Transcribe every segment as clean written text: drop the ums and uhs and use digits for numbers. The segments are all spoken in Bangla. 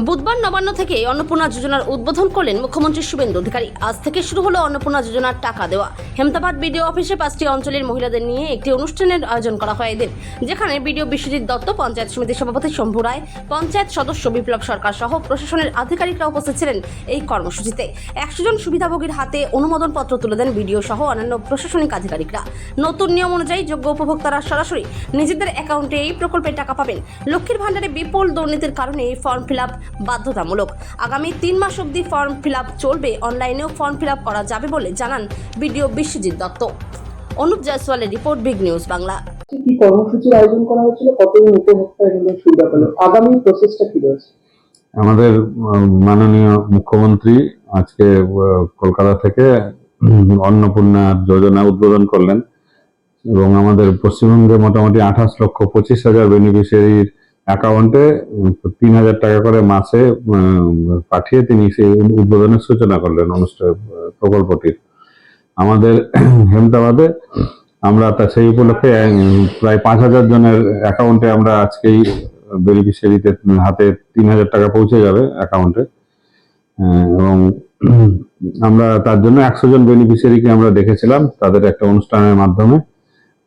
বুধবার নবান্ন থেকে অন্নপূর্ণা যোজনার উদ্বোধন করলেন মুখ্যমন্ত্রী শুভেন্দু অধিকারী। আজ থেকে শুরু হলো অন্নপূর্ণা যোজনার টাকা দেওয়া। হেমতাবাদ বিডিও অফিসে 5টি অঞ্চলের মহিলাদের নিয়ে একটি অনুষ্ঠানের আয়োজন করা হয় এদিন, যেখানে বিডিও বিশ্বজিৎ দত্ত, পঞ্চায়েত সমিতির সভাপতি শম্ভু রায়, পঞ্চায়েত সদস্য বিপ্লব সরকার সহ প্রশাসনের আধিকারিকরা উপস্থিত ছিলেন। এই কর্মসূচিতে 100 জন সুবিধাভোগীর হাতে অনুমোদনপত্র তুলে দেন বিডিও সহ অন্যান্য প্রশাসনিক আধিকারিকরা। নতুন নিয়ম অনুযায়ী যোগ্য উপভোক্তারা সরাসরি নিজেদের অ্যাকাউন্টে এই প্রকল্পের টাকা পাবেন। লক্ষ্মীর ভাণ্ডারে বিপুল দুর্নীতির কারণে এই ফর্ম ফিল আপ বাধ্যতামূলক। আগামী 3 মাস অবধি ফর্ম ফিল আপ চলবে। অনলাইনেও ফর্ম ফিল আপ করা যাবে বলে জানান বিডিও বিশ্বজিৎ দত্ত। অনুপ জয়সওয়ালের রিপোর্ট, বিগ নিউজ বাংলা। কি কর্মসূচির আয়োজন করা হয়েছিল, কতজন উপভোক্তা এগুলো সুবিধা পেল, আগামী প্রসেসটা কি রয়েছে? আমাদের মাননীয় মুখ্যমন্ত্রী আজকে কলকাতা থেকে অন্নপূর্ণা যোজনা উদ্বোধন করলেন এবং আমাদের পশ্চিমবঙ্গে মোটামুটি 28,25,000 বেনিফিশিয়ারির অ্যাকাউন্টে 3,000 টাকা করে মাসে পাঠিয়ে তিনি সেই উদ্বোধনের সূচনা করলেন প্রকল্পটির। আমাদের হেমতাবাদে আমরা সেই উপলক্ষে প্রায় 5,000 জনের অ্যাকাউন্টে আমরা আজকেই বেনিফিশিয়ারিতে হাতে 3,000 টাকা পৌঁছে যাবে অ্যাকাউন্টে, এবং আমরা তার জন্য 100 জন বেনিফিশিয়ারিকে আমরা দেখেছিলাম। তাদের একটা অনুষ্ঠানের মাধ্যমে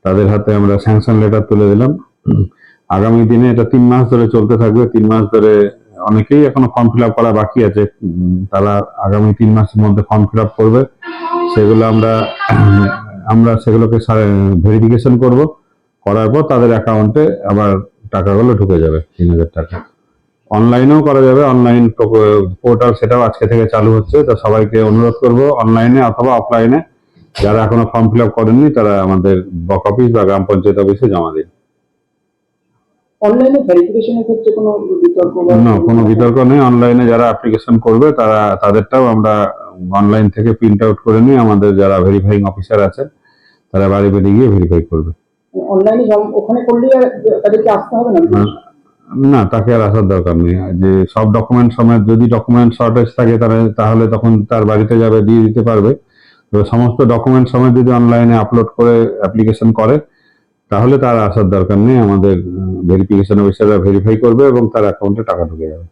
তাদের হাতে আমরা স্যাংশন লেটার তুলে দিলাম। আগামী দিনে এটা 3 মাস ধরে চলতে থাকবে। 3 মাস ধরে অনেকেই এখনো ফর্ম ফিল আপ করা বাকি আছে, তারা আগামী 3 মাসের মধ্যে ফর্ম ফিল আপ করবে। সেগুলো আমরা সেগুলোকে ভেরিফিকেশন করব, করার পর তাদের অ্যাকাউন্টে আবার টাকাগুলো ঢুকে যাবে, 3,000 টাকা। অনলাইনেও করা যাবে, অনলাইন পোর্টাল সেটাও আজকে থেকে চালু হচ্ছে। তো সবাইকে অনুরোধ করব অনলাইনে অথবা অফলাইনে যারা এখনো ফর্ম ফিল আপ করেননি তারা আমাদের ব্লক অফিস বা গ্রাম পঞ্চায়েত অফিসে জমা দিন। অনলাইনে ভেরিফিকেশনের ক্ষেত্রে কোনো বিতর্ক না, কোনো বিতর্ক নেই। অনলাইনে যারা অ্যাপ্লিকেশন করবে তাদেরটাও আমরা অনলাইন থেকে প্রিন্ট আউট করে নিয়ে আমাদের যারা ভেরিফাইং অফিসার আছে তারা বাড়ি বাড়ি গিয়ে ভেরিফাই করবে। অনলাইনে ওখানে করলে তাদেরকে আসতে হবে না? না, তাকে আর আসার দরকার নেই। যে সব ডকুমেন্ট সমেত যদি ডকুমেন্ট শর্টেজ থাকে তাহলে তখন তার বাড়িতে যাবে, দিয়ে দিতে পারবে। তো সমস্ত ডকুমেন্ট সমেত যদি অনলাইনে আপলোড করে অ্যাপ্লিকেশন করে তাহলে তার আসার দরকার নেই। আমাদের ভেরিফিকেশন অফিসাররা ভেরিফাই করবে এবং তার অ্যাকাউন্টে টাকা ঢুকে যাবে।